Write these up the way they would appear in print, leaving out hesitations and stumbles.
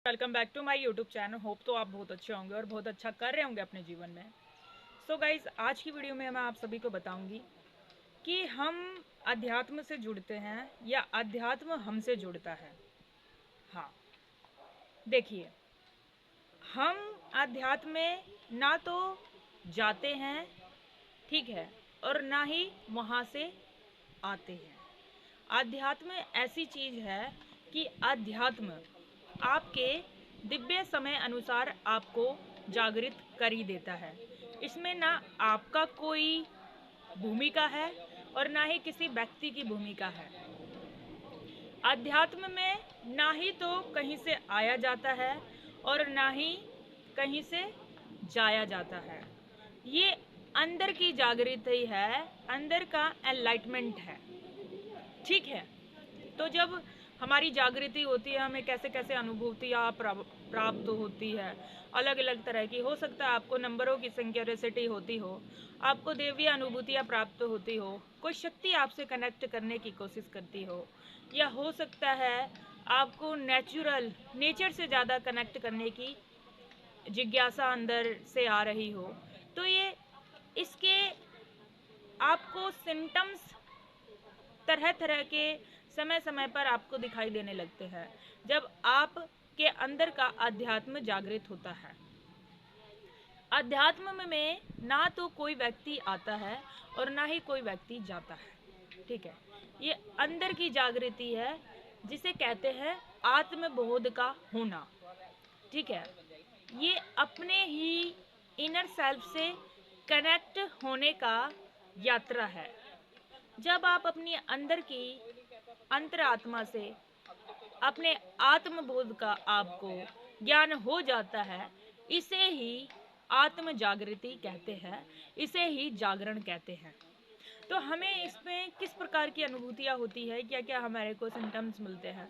Welcome back to my YouTube channel. Hope तो आप बहुत अच्छे होंगे और बहुत अच्छा कर रहे होंगे अपने जीवन में। सो गाइज, आज की वीडियो में मैं आप सभी को बताऊंगी कि हम अध्यात्म से जुड़ते हैं या अध्यात्म हमसे जुड़ता है। हाँ, देखिए, हम अध्यात्म में ना तो जाते हैं, ठीक है, और ना ही वहाँ से आते हैं। अध्यात्म ऐसी चीज़ है कि अध्यात्म आपके दिव्य समय अनुसार आपको जागृत कर ही देता है। इसमें ना आपका कोई भूमिका है और ना ही किसी व्यक्ति की भूमिका है। अध्यात्म में ना ही तो कहीं से आया जाता है और ना ही कहीं से जाया जाता है। ये अंदर की जागृति है, अंदर का एनलाइटमेंट है, ठीक है। तो जब हमारी जागृति होती है, हमें कैसे कैसे अनुभूतियाँ प्राप्त होती है, अलग अलग तरह की। हो सकता है आपको नंबरों की सिंक्रोनिसिटी होती हो, आपको देवीय अनुभूतियाँ प्राप्त होती हो, कोई शक्ति आपसे कनेक्ट करने की कोशिश करती हो, या हो सकता है आपको नेचर से ज़्यादा कनेक्ट करने की जिज्ञासा अंदर से आ रही हो। तो ये इसके आपको सिम्टम्स तरह तरह के समय समय पर आपको दिखाई देने लगते हैं जब आपके अंदर का अध्यात्म जागृत होता है। अध्यात्म में ना तो कोई व्यक्ति आता है और ना ही कोई व्यक्ति जाता है, ठीक है। ये अंदर की जागृति है जिसे कहते हैं आत्मबोध का होना, ठीक है। ये अपने ही इनर सेल्फ से कनेक्ट होने का यात्रा है। जब आप अपनी अंदर की अंतरात्मा से अपने आत्मबोध का आपको ज्ञान हो जाता है, इसे ही आत्म जागृति कहते हैं, इसे ही जागरण कहते हैं। तो हमें इसमें किस प्रकार की अनुभूतियाँ होती है, क्या क्या हमारे को सिम्टम्स मिलते हैं,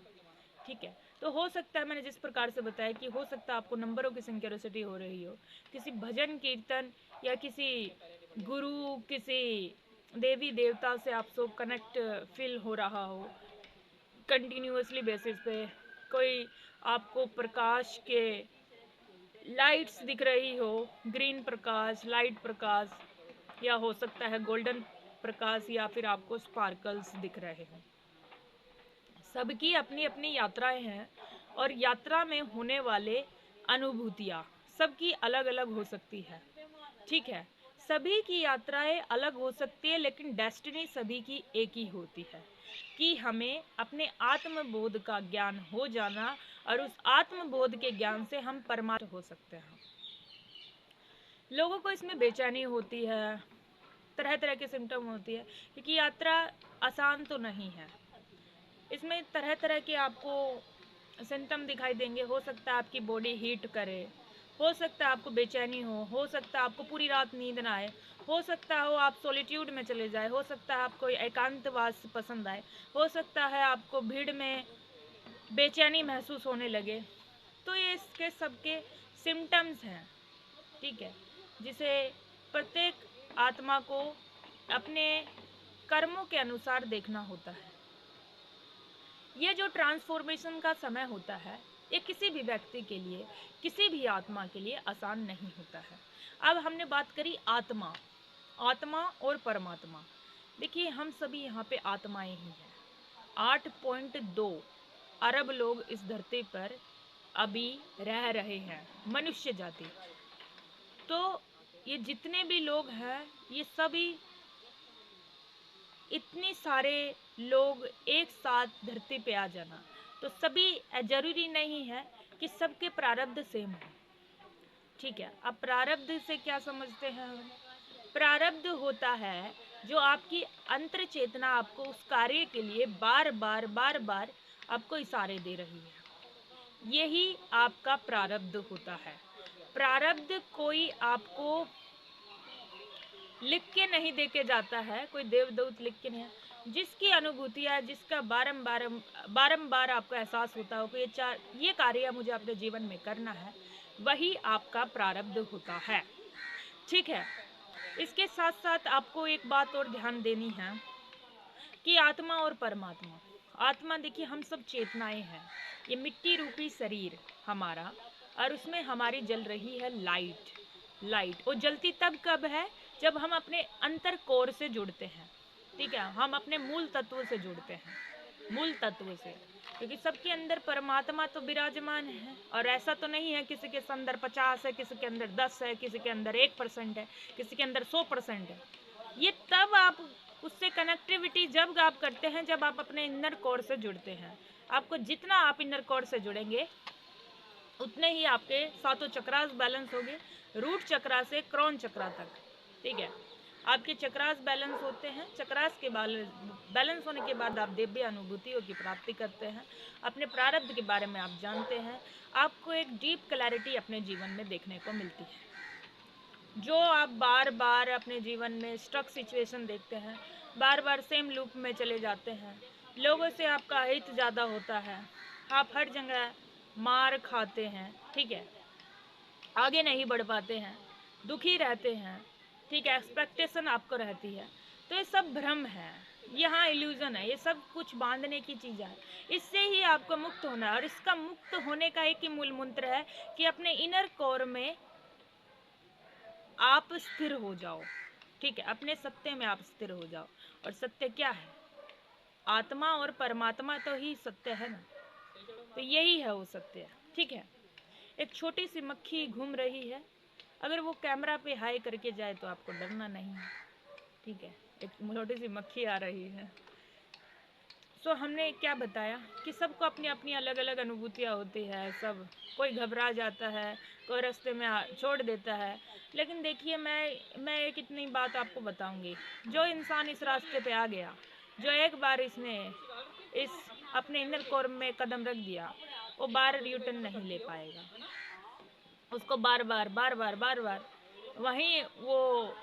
ठीक है। तो हो सकता है, मैंने जिस प्रकार से बताया कि हो सकता है आपको नंबरों की सिंक्रोनिसिटी हो रही हो, किसी भजन कीर्तन या किसी गुरु, किसी देवी देवता से आपको कनेक्ट फील हो रहा हो कंटिन्यूअसली बेसिस पे। कोई आपको प्रकाश के लाइट्स दिख रही हो, ग्रीन प्रकाश, लाइट प्रकाश, या हो सकता है गोल्डन प्रकाश, या फिर आपको स्पार्कल्स दिख रहे हैं। सबकी अपनी अपनी यात्राएं हैं और यात्रा में होने वाले अनुभूतियाँ सबकी अलग अलग हो सकती है, ठीक है। सभी की यात्राएं अलग हो सकती है, लेकिन डेस्टिनी सभी की एक ही होती है कि हमें अपने आत्मबोध का ज्ञान हो जाना, और उस आत्मबोध के ज्ञान से हम परमात्मा हो सकते हैं। लोगों को इसमें बेचैनी होती है, तरह तरह के सिम्टम होती है, क्योंकि यात्रा आसान तो नहीं है। इसमें तरह तरह के आपको सिम्टम दिखाई देंगे। हो सकता है आपकी बॉडी हीट करे, हो सकता है आपको बेचैनी हो सकता है आपको पूरी रात नींद ना आए, हो सकता हो आप सॉलिट्यूड में चले जाए, हो सकता है आपको एकांतवास पसंद आए, हो सकता है आपको भीड़ में बेचैनी महसूस होने लगे। तो ये इसके सबके सिम्टम्स हैं, ठीक है, जिसे प्रत्येक आत्मा को अपने कर्मों के अनुसार देखना होता है। ये जो ट्रांसफॉर्मेशन का समय होता है, ये किसी भी व्यक्ति के लिए, किसी भी आत्मा के लिए आसान नहीं होता है। अब हमने बात करी आत्मा, आत्मा और परमात्मा। देखिए, हम सभी यहाँ पे आत्माएं ही हैं। 8.2 अरब लोग इस धरती पर अभी रह रहे हैं, मनुष्य जाति। तो ये जितने भी लोग हैं, ये सभी इतने सारे लोग एक साथ धरती पे आ जाना, तो सभी जरूरी नहीं है कि सबके प्रारब्ध सेम हो, ठीक है। अब प्रारब्ध से क्या समझते हैं हम? प्रारब्ध होता है जो आपकी अंतर चेतना आपको उस कार्य के लिए बार बार आपको इशारे दे रही है, यही आपका प्रारब्ध होता है। प्रारब्ध कोई आपको लिख के नहीं दे के जाता है, कोई देवदूत लिख के नहीं। जिसकी अनुभूतियाँ, जिसका बारंबार आपको एहसास होता हो कि ये कार्य मुझे अपने जीवन में करना है, वही आपका प्रारब्ध होता है, ठीक है। इसके साथ साथ आपको एक बात और ध्यान देनी है कि आत्मा और परमात्मा, आत्मा देखिए हम सब चेतनाएं हैं। ये मिट्टी रूपी शरीर हमारा, और उसमें हमारी जल रही है लाइट। लाइट वो जलती तब कब है, जब हम अपने अंतर कोर से जुड़ते हैं। ठीक है, हम अपने मूल तत्व से जुड़ते हैं, मूल तत्व से, क्योंकि सबके अंदर परमात्मा तो विराजमान है। और ऐसा तो नहीं है किसी के अंदर 50 है, किसी के अंदर 10 है, किसी के अंदर 1% है, किसी के अंदर 100% है। ये तब आप उससे कनेक्टिविटी जब आप करते हैं, जब आप अपने इनर कोर से जुड़ते हैं। आपको जितना आप इनर कोर से जुड़ेंगे उतने ही आपके सातों चक्रास बैलेंस होंगे, रूट चक्रा से क्रोन चक्रा तक। ठीक है, आपके चक्रास बैलेंस होते हैं। चक्रास के बैलेंस होने के बाद आप दिव्य अनुभूतियों की प्राप्ति करते हैं, अपने प्रारब्ध के बारे में आप जानते हैं। आपको एक डीप क्लैरिटी अपने जीवन में देखने को मिलती है। जो आप बार बार अपने जीवन में स्ट्रक सिचुएशन देखते हैं, बार बार सेम लूप में चले जाते हैं, लोगों से आपका हित ज़्यादा होता है, आप हर जगह मार खाते हैं, ठीक है, आगे नहीं बढ़ पाते हैं, दुखी रहते हैं, ठीक है, एक्सपेक्टेशन आपको रहती है, तो ये सब भ्रम है, यहाँ इल्यूजन है, ये सब कुछ बांधने की चीज़ है। इससे ही आपको मुक्त होना है, और इसका मुक्त होने का एक ही मूल मंत्र है कि अपने इनर कोर में आप स्थिर हो जाओ। ठीक है, अपने सत्य में आप स्थिर हो जाओ। और सत्य क्या है? आत्मा और परमात्मा तो ही सत्य है ना, तो यही है वो सत्य। ठीक है, एक छोटी सी मक्खी घूम रही है, अगर वो कैमरा पे हाई करके जाए तो आपको डरना नहीं है। ठीक है, एक छोटी सी मक्खी आ रही है। सो हमने क्या बताया कि सबको अपनी अपनी अलग अलग अनुभूतियाँ होती है, सब कोई घबरा जाता है, कोई रास्ते में छोड़ देता है। लेकिन देखिए मैं एक इतनी बात आपको बताऊंगी, जो इंसान इस रास्ते पे आ गया, जो एक बार इसने इस अपने इनर कोर में कदम रख दिया, वो बार रिटर्न नहीं ले पाएगा। उसको बार बार बार बार बार बार वहीं वो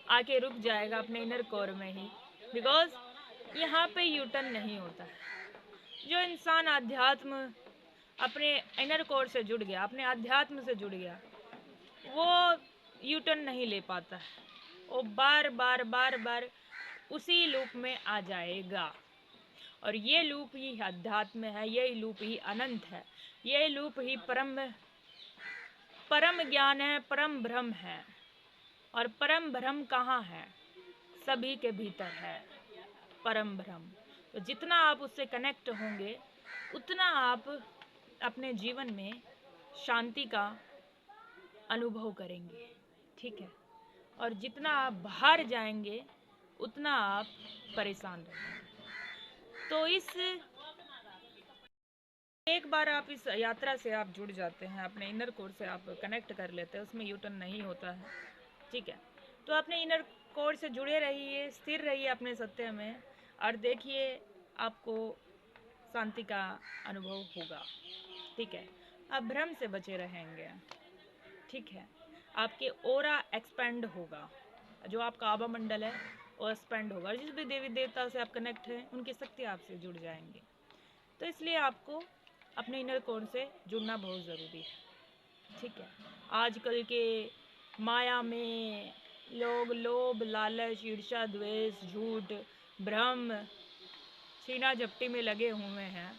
आके रुक जाएगा अपने इनर कोर में ही, बिकॉज यहाँ पे यूटर्न नहीं होता है। जो इंसान आध्यात्म अपने इनर कोर से जुड़ गया, अपने आध्यात्म से जुड़ गया, वो यूटर्न नहीं ले पाता है, वो बार बार बार बार उसी लूप में आ जाएगा। और ये लूप ही अध्यात्म है, ये लूप ही अनंत है, ये लूप ही परम ज्ञान है, परम ब्रह्म है। और परम ब्रह्म कहाँ है? सभी के भीतर है परम ब्रह्म। तो जितना आप उससे कनेक्ट होंगे, उतना आप अपने जीवन में शांति का अनुभव करेंगे। ठीक है, और जितना आप बाहर जाएंगे उतना आप परेशान रहेंगे। तो एक बार आप इस यात्रा से आप जुड़ जाते हैं, अपने इनर कोर से आप कनेक्ट कर लेते हैं, उसमें यूटर्न नहीं होता है। ठीक है, तो अपने इनर कोर से जुड़े रहिए, स्थिर रहिए अपने सत्य में, और देखिए आपको शांति का अनुभव होगा। ठीक है, आप भ्रम से बचे रहेंगे। ठीक है, आपके ओरा एक्सपेंड होगा, जो आपका आभा मंडल है वो एक्सपेंड होगा, जिस भी देवी देवता से आप कनेक्ट हैं उनकी शक्ति आपसे जुड़ जाएंगे। तो इसलिए आपको अपने इनर कोर से जुड़ना बहुत ज़रूरी है। ठीक है, आजकल के माया में लोग लोभ, लालच, ईर्ष्या, द्वेष, झूठ, भ्रम, छीना झपटी में लगे हुए हैं।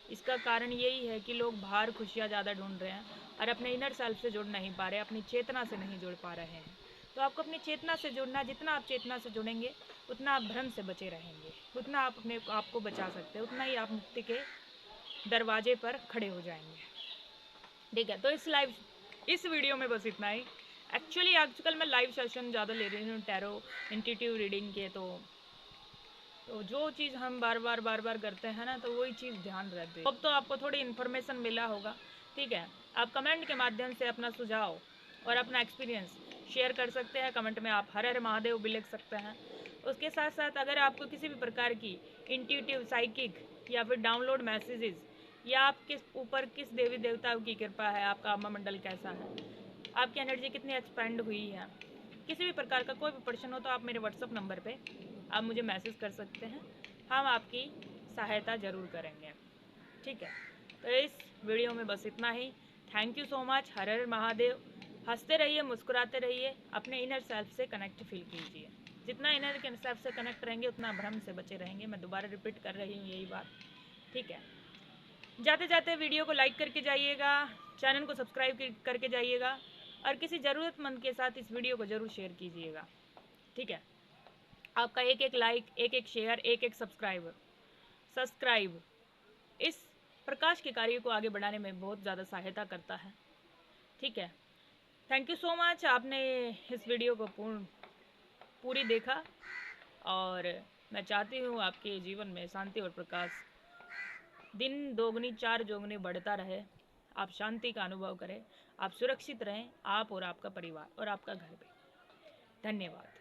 इसका कारण यही है कि लोग बाहर खुशियाँ ज़्यादा ढूंढ रहे हैं और अपने इनर सेल्फ से जुड़ नहीं पा रहे, अपनी चेतना से नहीं जुड़ पा रहे हैं। तो आपको अपनी चेतना से जुड़ना, जितना आप चेतना से जुड़ेंगे उतना आप भ्रम से बचे रहेंगे, उतना आप अपने आप को बचा सकते हैं, उतना ही आप मुक्ति के दरवाजे पर खड़े हो जाएंगे। ठीक है, तो इस वीडियो में बस इतना ही। एक्चुअली आजकल मैं लाइव सेशन ज़्यादा ले रही हूँ टैरो इंट्यूटिव रीडिंग के, तो जो चीज़ हम बार बार करते हैं ना, तो वही चीज़ ध्यान रखते हैं। अब तो आपको थोड़ी इन्फॉर्मेशन मिला होगा। ठीक है, आप कमेंट के माध्यम से अपना सुझाव और अपना एक्सपीरियंस शेयर कर सकते हैं। कमेंट में आप हर हर महादेव भी लिख सकते हैं। उसके साथ साथ अगर आपको किसी भी प्रकार की इंट्यूटिव, साइकिक या फिर डाउनलोड मैसेजेस, या आप किस देवी देवता की कृपा है, आपका आत्मा मंडल कैसा है, आपकी एनर्जी कितनी एक्सपेंड हुई है, किसी भी प्रकार का कोई भी प्रश्न हो तो आप मेरे व्हाट्सअप नंबर पे आप मुझे मैसेज कर सकते हैं, हम आपकी सहायता ज़रूर करेंगे। ठीक है, तो इस वीडियो में बस इतना ही। Thank you so much. हर हर महादेव। हंसते रहिए, मुस्कुराते रहिए, अपने इनर सेल्फ से कनेक्ट फील कीजिए। जितना इनर सेल्फ से कनेक्ट रहेंगे उतना भ्रम से बचे रहेंगे। मैं दोबारा रिपीट कर रही हूँ यही बात। ठीक है, जाते जाते वीडियो को लाइक करके जाइएगा, चैनल को सब्सक्राइब करके जाइएगा और किसी ज़रूरतमंद के साथ इस वीडियो को ज़रूर शेयर कीजिएगा। ठीक है, आपका एक एक लाइक, एक एक शेयर, एक एक सब्सक्राइब इस प्रकाश के कार्य को आगे बढ़ाने में बहुत ज़्यादा सहायता करता है। ठीक है, थैंक यू सो मच, आपने इस वीडियो को पूरी देखा और मैं चाहती हूँ आपके जीवन में शांति और प्रकाश दिन दोगुनी चार चौगुनी बढ़ता रहे, आप शांति का अनुभव करें, आप सुरक्षित रहें, आप और आपका परिवार और आपका घर भी। धन्यवाद।